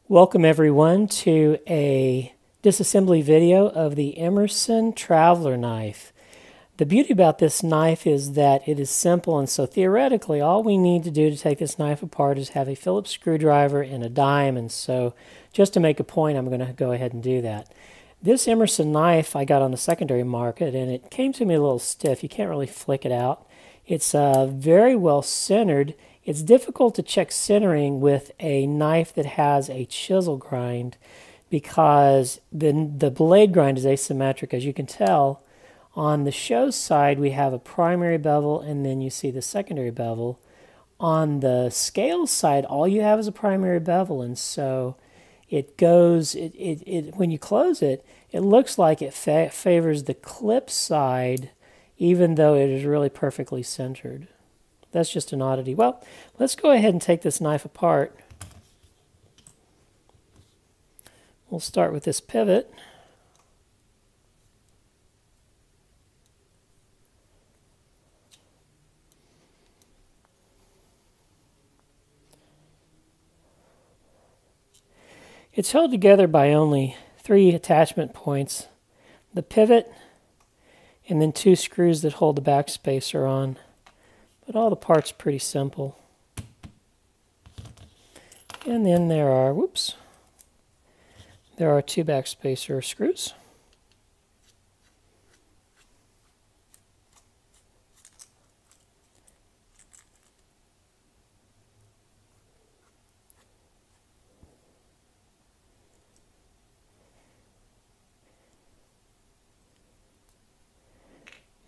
Welcome everyone to a disassembly video of the Emerson Traveler knife. The beauty about this knife is that it is simple, and so theoretically all we need to do to take this knife apart is have a Phillips screwdriver and a dime, and so just to make a point I'm going to go ahead and do that. This Emerson knife I got on the secondary market, and it came to me a little stiff. You can't really flick it out. It's very well centered. It's difficult to check centering with a knife that has a chisel grind because the blade grind is asymmetric. As you can tell, on the show side we have a primary bevel and then you see the secondary bevel. On the scale side all you have is a primary bevel, and so it goes, when you close it, it looks like it favors the clip side even though it is really perfectly centered. That's just an oddity. Well, let's go ahead and take this knife apart. We'll start with this pivot. It's held together by only 3 attachment points: the pivot and then 2 screws that hold the back spacer on. But all the parts are pretty simple. And then there are, there are 2 back spacer screws.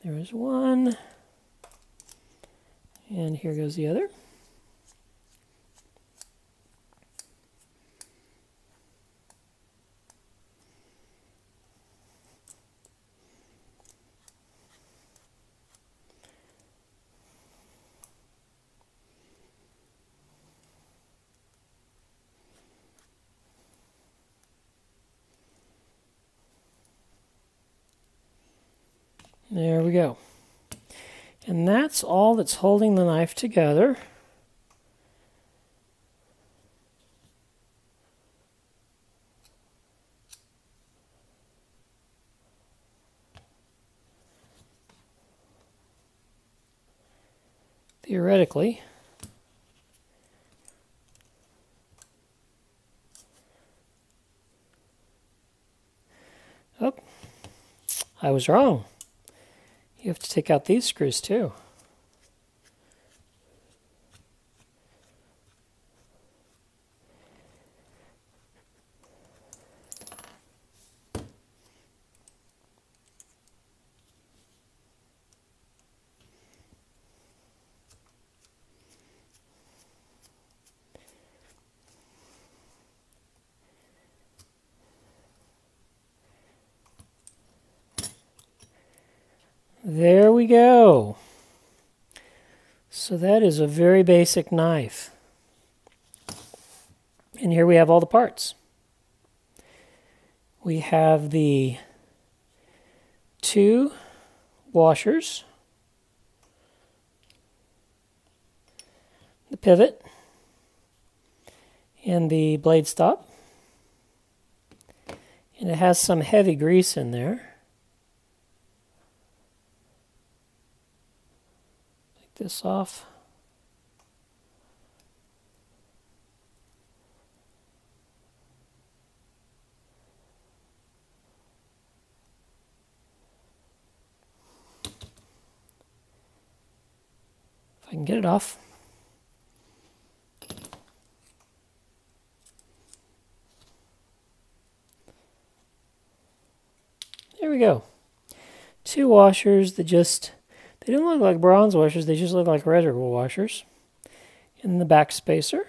There is one. And here goes the other. There we go. And that's all that's holding the knife together. Theoretically, oh, I was wrong. You have to take out these screws too. There we go. So that is a very basic knife. And here we have all the parts. We have the 2 washers, the pivot, and the blade stop. And it has some heavy grease in there. This off. If I can get it off. There we go. 2 washers that they don't look like bronze washers, they just look like reservoir washers. And the back spacer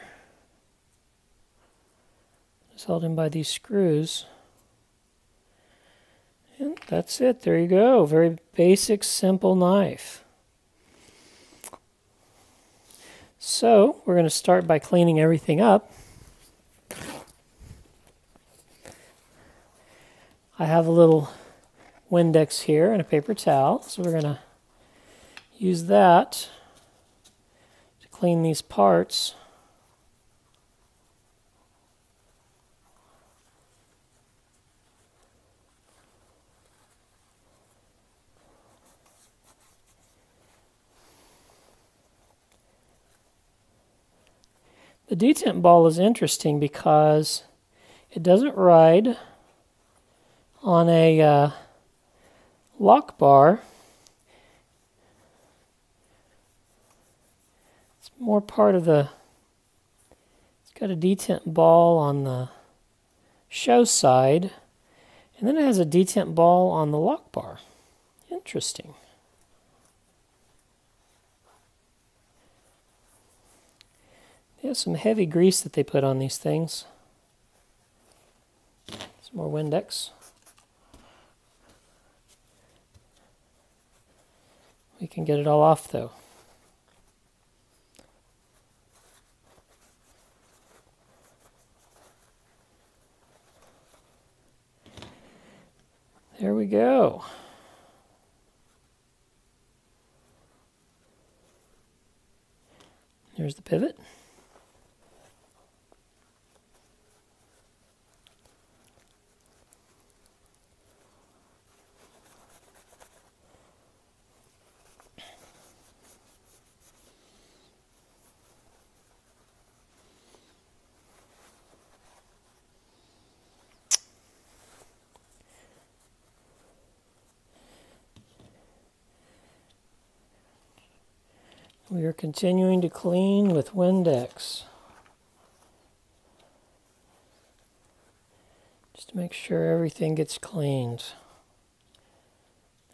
is held in by these screws. And that's it, there you go. Very basic, simple knife. So, we're going to start by cleaning everything up. I have a little Windex here and a paper towel. So we're going to use that to clean these parts. The detent ball is interesting because it doesn't ride on a lock bar. It's more part of the, it's got a detent ball on the show side, and then it has a detent ball on the lock bar. Interesting. They have some heavy grease that they put on these things. Some more Windex. We can get it all off though. There we go. There's the pivot. We are continuing to clean with Windex, just to make sure everything gets cleaned.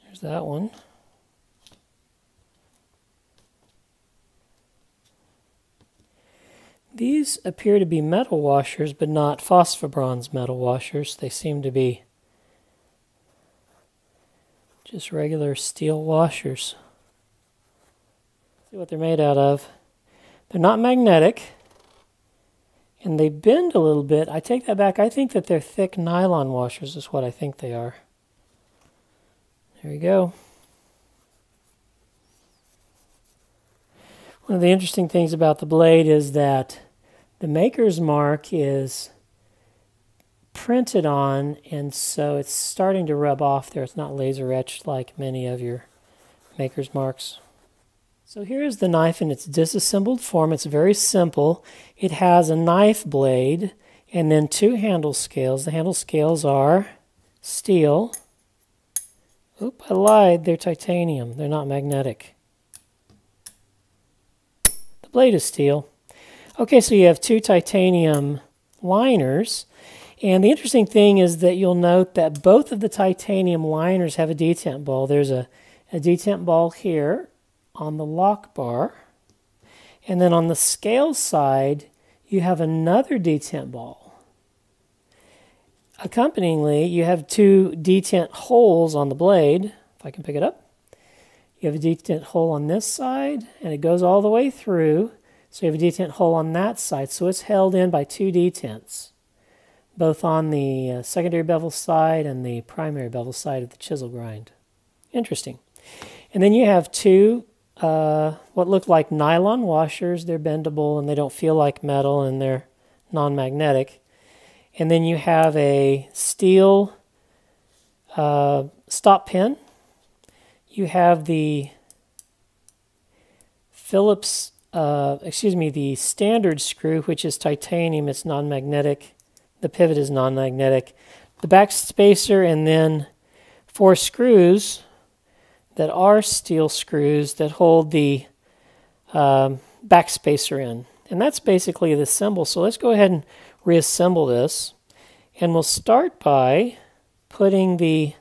There's that one. These appear to be metal washers, but not phosphobronze metal washers. They seem to be just regular steel washers. See what they're made out of. They're not magnetic, and they bend a little bit. I take that back. I think that they're thick nylon washers is what I think they are. There you go. One of the interesting things about the blade is that the maker's mark is printed on, and so it's starting to rub off there. It's not laser etched like many of your maker's marks. So here is the knife in its disassembled form. It's very simple. It has a knife blade and then two handle scales. The handle scales are steel. Oop, I lied. They're titanium. They're not magnetic. The blade is steel. Okay, so you have two titanium liners. And the interesting thing is that you'll note that both of the titanium liners have a detent ball. There's a detent ball here on the lock bar, and then on the scale side you have another detent ball. Accompanyingly, you have two detent holes on the blade. If I can pick it up, you have a detent hole on this side, and it goes all the way through, so you have a detent hole on that side, so it's held in by two detents, both on the secondary bevel side and the primary bevel side of the chisel grind. Interesting. And then you have two what look like nylon washers. They're bendable and they don't feel like metal and they're non-magnetic. And then you have a steel stop pin. You have the Phillips, the standard screw, which is titanium. It's non-magnetic. The pivot is non-magnetic. The back spacer, and then 4 screws that are steel screws that hold the back spacer in. And that's basically the symbol. So let's go ahead and reassemble this. And we'll start by putting the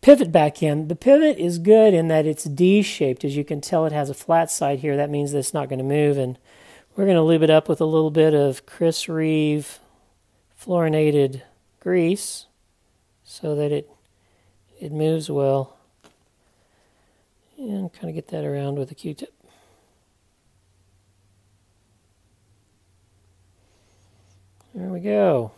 pivot back in. The pivot is good in that it's D-shaped. As you can tell, it has a flat side here. That means that it's not going to move. And we're going to lube it up with a little bit of Chris Reeve fluorinated grease so that it moves well. And kind of get that around with a Q-tip. There we go.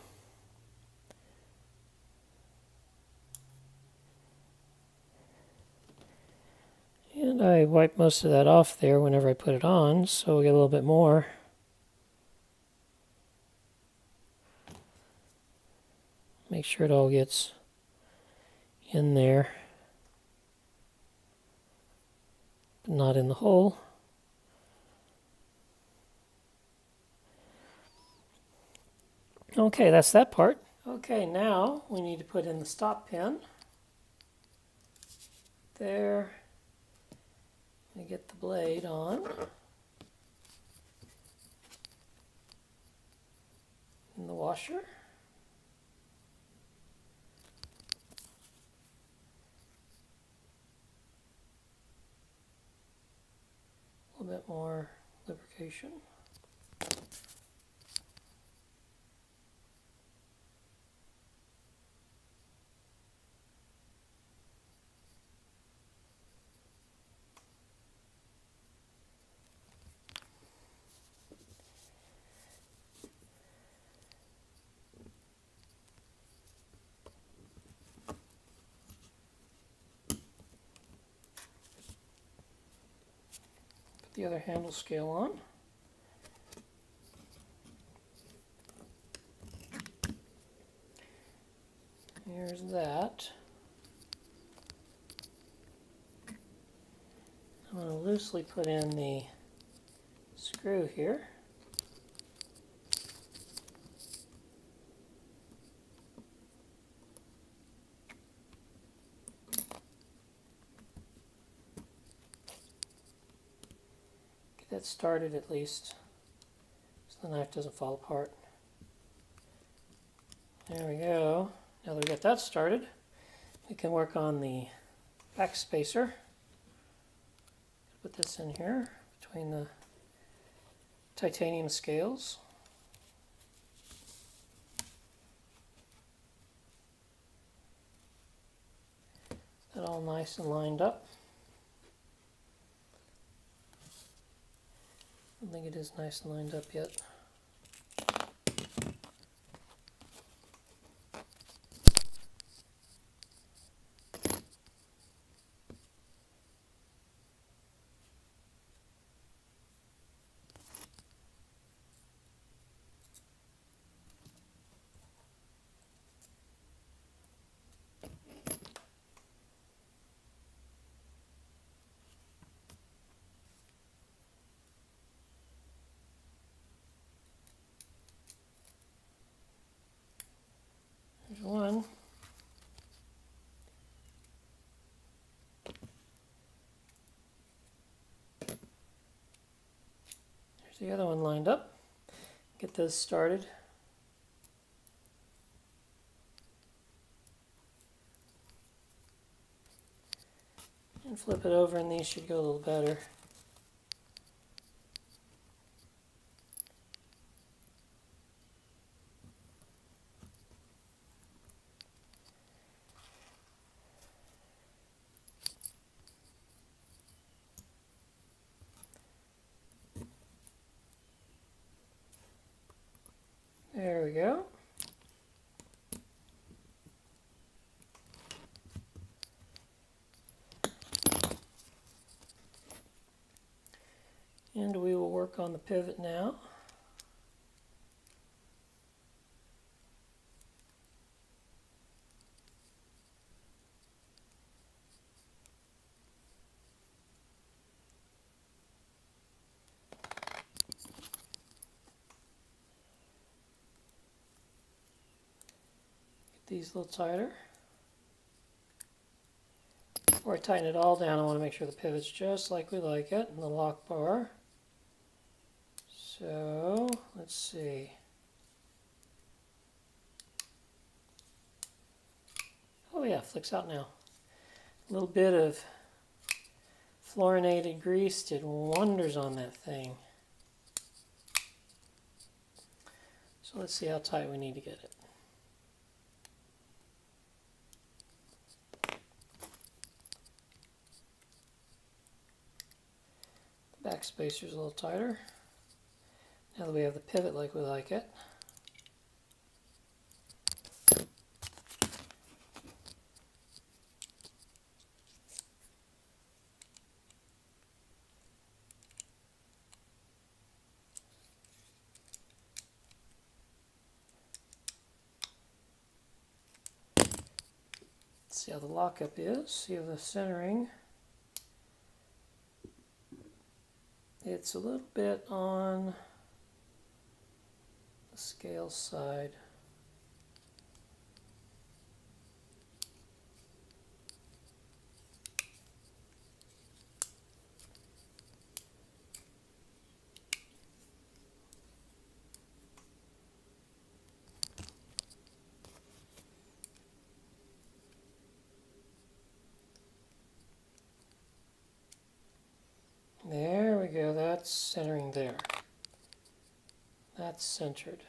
And I wipe most of that off there whenever I put it on, so we'll get a little bit more. Make sure it all gets in there, but not in the hole. Okay, that's that part. Okay, now we need to put in the stop pin. There. And get the blade on. In the washer. A little bit more lubrication. The other handle scale on. Here's that. I'm going to loosely put in the screw here. That started at least, so the knife doesn't fall apart. There we go. Now that we got that started, we can work on the back spacer. Put this in here between the titanium scales. That all nice and lined up. I don't think it is nice and lined up yet. There's one. There's the other one lined up. Get those started. And flip it over and these should go a little better. There we go. And we will work on the pivot now. These a little tighter. Before I tighten it all down, I want to make sure the pivot's just like we like it in the lock bar. So, let's see. Oh yeah, flicks out now. A little bit of fluorinated grease did wonders on that thing. So let's see how tight we need to get it. The back spacer's a little tighter. Now that we have the pivot like we like it. See how the lockup is. See the centering. It's a little bit on the scale side. There we go, that's centering there. That's centered.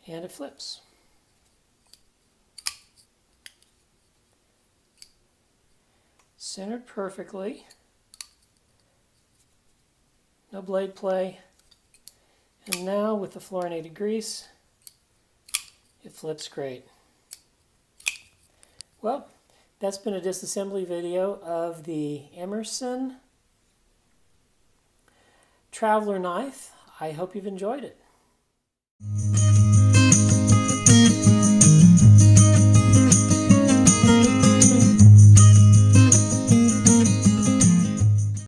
And it flips. Centered perfectly. No blade play. And now with the fluorinated grease, it flips great. Well, that's been a disassembly video of the Emerson Traveler knife. I hope you've enjoyed it.